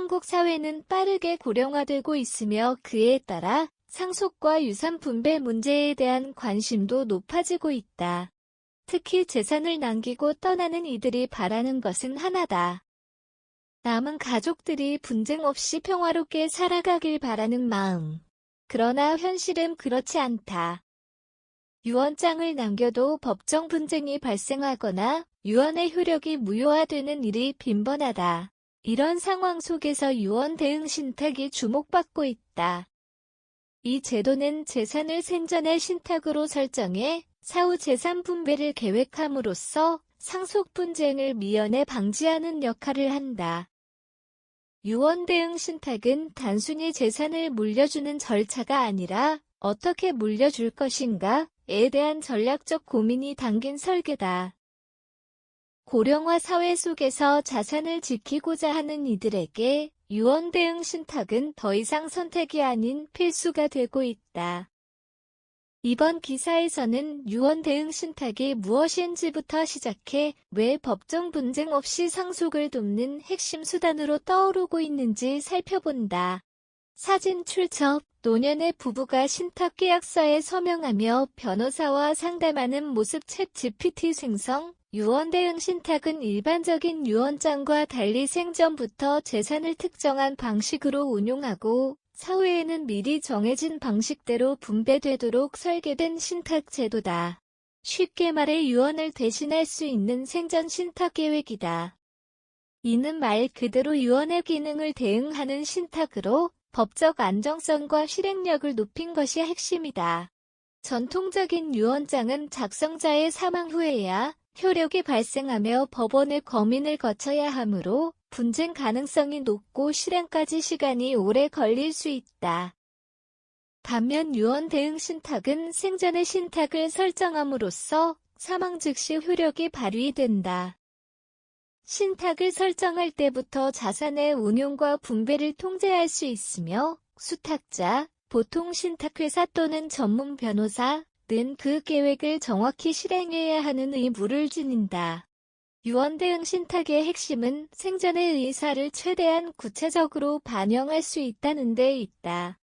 한국 사회는 빠르게 고령화되고 있으며 그에 따라 상속과 유산 분배 문제에 대한 관심도 높아지고 있다. 특히 재산을 남기고 떠나는 이들이 바라는 것은 하나다. 남은 가족들이 분쟁 없이 평화롭게 살아가길 바라는 마음. 그러나 현실은 그렇지 않다. 유언장을 남겨도 법정 분쟁이 발생하거나 유언의 효력이 무효화되는 일이 빈번하다. 이런 상황 속에서 유언 대응 신탁이 주목받고 있다. 이 제도는 재산을 생전의 신탁으로 설정해 사후 재산 분배를 계획함으로써 상속 분쟁을 미연에 방지하는 역할을 한다. 유언 대응 신탁은 단순히 재산을 물려주는 절차가 아니라 어떻게 물려줄 것인가에 대한 전략적 고민이 담긴 설계다. 고령화 사회 속에서 자산을 지키고자 하는 이들에게 유언 대응 신탁은 더 이상 선택이 아닌 필수가 되고 있다. 이번 기사에서는 유언 대응 신탁이 무엇인지부터 시작해 왜 법정 분쟁 없이 상속을 돕는 핵심 수단으로 떠오르고 있는지 살펴본다. 사진 출처, 노년의 부부가 신탁계약서에 서명하며 변호사와 상담하는 모습 챗 GPT 생성. 유언 대응 신탁은 일반적인 유언장과 달리 생전부터 재산을 특정한 방식으로 운용하고 사후에는 미리 정해진 방식대로 분배되도록 설계된 신탁 제도다. 쉽게 말해 유언을 대신할 수 있는 생전 신탁 계획이다. 이는 말 그대로 유언의 기능을 대응하는 신탁으로 법적 안정성과 실행력을 높인 것이 핵심이다. 전통적인 유언장은 작성자의 사망 후에야 효력이 발생하며 법원의 검인을 거쳐야 하므로 분쟁 가능성이 높고 실행까지 시간이 오래 걸릴 수 있다. 반면 유언 대응 신탁은 생전의 신탁을 설정함으로써 사망 즉시 효력이 발휘된다. 신탁을 설정할 때부터 자산의 운용과 분배를 통제할 수 있으며 수탁자, 보통 신탁회사 또는 전문 변호사는 그 계획을 정확히 실행해야 하는 의무를 지닌다. 유언 대응 신탁의 핵심은 생전의 의사를 최대한 구체적으로 반영할 수 있다는 데 있다.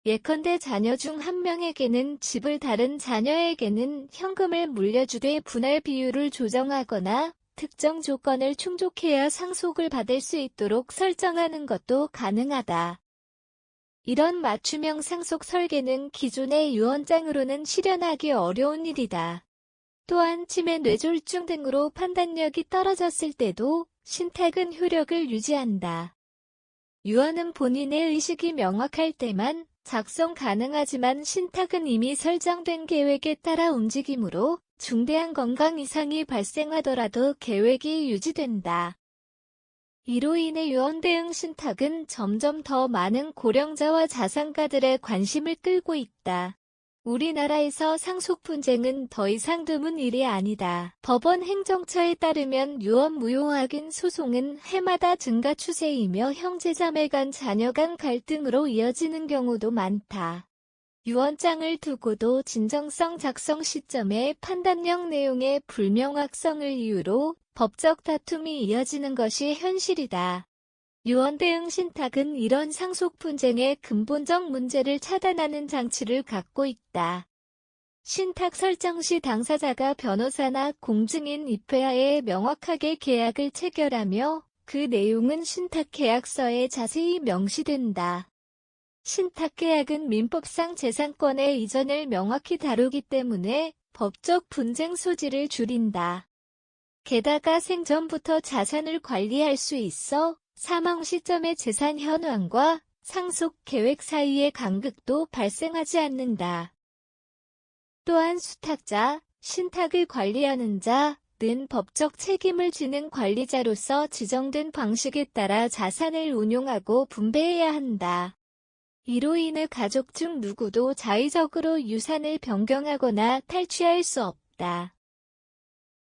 예컨대 자녀 중 한 명에게는 집을 다른 자녀에게는 현금을 물려주되 분할 비율을 조정하거나 특정 조건을 충족해야 상속을 받을 수 있도록 설정하는 것도 가능하다. 이런 맞춤형 상속 설계는 기존의 유언장으로는 실현하기 어려운 일이다. 또한 치매 뇌졸중 등으로 판단력이 떨어졌을 때도 신탁은 효력을 유지한다. 유언은 본인의 의식이 명확할 때만 작성 가능하지만 신탁은 이미 설정된 계획에 따라 움직이므로 중대한 건강 이상이 발생하더라도 계획이 유지된다. 이로 인해 유언 대응 신탁은 점점 더 많은 고령자와 자산가들의 관심을 끌고 있다. 우리나라에서 상속 분쟁은 더 이상 드문 일이 아니다. 법원 행정처에 따르면 유언 무효 확인 소송은 해마다 증가 추세이며 형제자매 간 자녀 간 갈등으로 이어지는 경우도 많다. 유언장을 두고도 진정성 작성 시점에 판단력 내용의 불명확성을 이유로 법적 다툼이 이어지는 것이 현실이다. 유언 대응 신탁은 이런 상속 분쟁의 근본적 문제를 차단하는 장치를 갖고 있다. 신탁 설정 시 당사자가 변호사나 공증인 입회하에 명확하게 계약을 체결하며 그 내용은 신탁 계약서에 자세히 명시된다. 신탁 계약은 민법상 재산권의 이전을 명확히 다루기 때문에 법적 분쟁 소지를 줄인다. 게다가 생전부터 자산을 관리할 수 있어 사망 시점의 재산 현황과 상속 계획 사이의 간극도 발생하지 않는다. 또한 수탁자, 신탁을 관리하는 자는 법적 책임을 지는 관리자로서 지정된 방식에 따라 자산을 운용하고 분배해야 한다. 이로 인해 가족 중 누구도 자의적으로 유산을 변경하거나 탈취할 수 없다.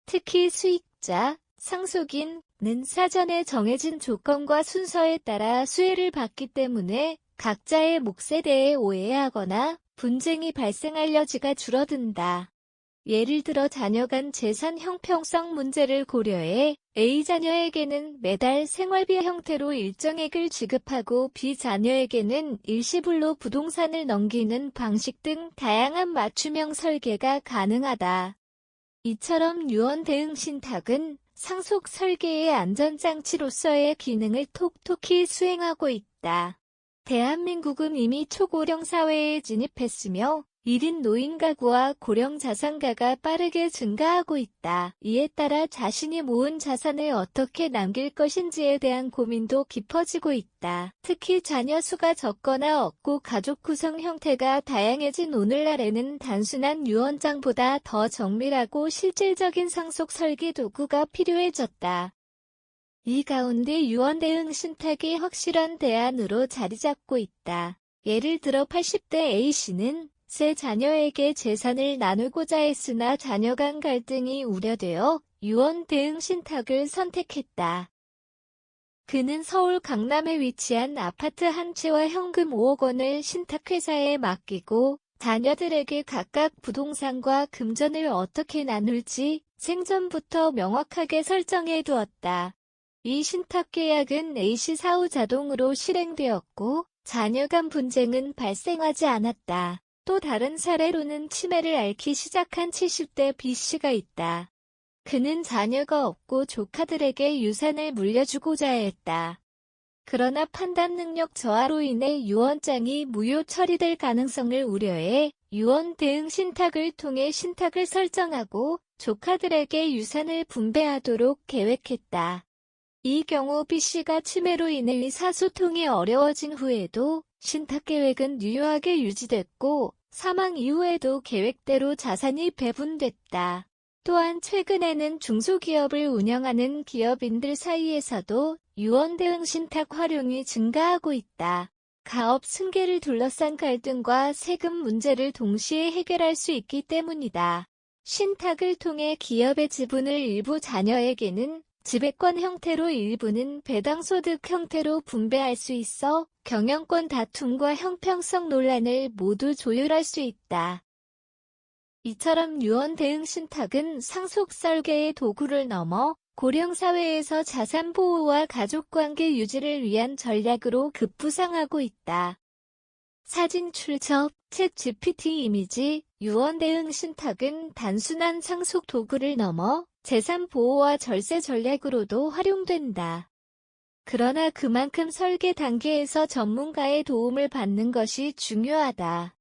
특히 수익자, 상속인은 사전에 정해진 조건과 순서에 따라 수혜를 받기 때문에 각자의 몫에 대해 오해하거나 분쟁이 발생할 여지가 줄어든다. 예를 들어 자녀 간 재산 형평성 문제를 고려해 A자녀에게는 매달 생활비 형태로 일정액을 지급하고 B자녀에게는 일시불로 부동산을 넘기는 방식 등 다양한 맞춤형 설계가 가능하다. 이처럼 유언 대응 신탁은 상속 설계의 안전장치로서의 기능을 톡톡히 수행하고 있다. 대한민국은 이미 초고령 사회에 진입했으며 1인 노인 가구와 고령 자산가가 빠르게 증가하고 있다. 이에 따라 자신이 모은 자산을 어떻게 남길 것인지에 대한 고민도 깊어지고 있다. 특히 자녀 수가 적거나 없고 가족 구성 형태가 다양해진 오늘날에는 단순한 유언장보다 더 정밀하고 실질적인 상속 설계 도구가 필요해졌다. 이 가운데 유언 대응 신탁이 확실한 대안으로 자리 잡고 있다. 예를 들어 80대 A씨는 세 자녀에게 재산을 나누고자 했으나 자녀 간 갈등이 우려되어 유언 대응 신탁을 선택했다. 그는 서울 강남에 위치한 아파트 한 채와 현금 5억 원을 신탁회사에 맡기고 자녀들에게 각각 부동산과 금전을 어떻게 나눌지 생전부터 명확하게 설정해 두었다. 이 신탁 계약은 A씨 사후 자동으로 실행되었고 자녀 간 분쟁은 발생하지 않았다. 또 다른 사례로는 치매를 앓기 시작한 70대 B씨가 있다. 그는 자녀가 없고 조카들에게 유산을 물려주고자 했다. 그러나 판단 능력 저하로 인해 유언장이 무효 처리될 가능성을 우려해 유언 대응 신탁을 통해 신탁을 설정하고 조카들에게 유산을 분배하도록 계획했다. 이 경우 B씨가 치매로 인해 의사소통이 어려워진 후에도 신탁 계획은 유효하게 유지됐고 사망 이후에도 계획대로 자산이 배분됐다. 또한 최근에는 중소기업을 운영하는 기업인들 사이에서도 유언 대응 신탁 활용이 증가하고 있다. 가업 승계를 둘러싼 갈등과 세금 문제를 동시에 해결할 수 있기 때문이다. 신탁을 통해 기업의 지분을 일부 자녀에게는 지배권 형태로 일부는 배당소득 형태로 분배할 수 있어 경영권 다툼과 형평성 논란을 모두 조율할 수 있다. 이처럼 유언 대응 신탁은 상속 설계의 도구를 넘어 고령 사회에서 자산 보호와 가족관계 유지를 위한 전략으로 급부상하고 있다. 사진 출처 챗GPT 이미지 유언 대응 신탁은 단순한 상속 도구를 넘어 재산 보호와 절세 전략으로도 활용된다. 그러나 그만큼 설계 단계에서 전문가의 도움을 받는 것이 중요하다.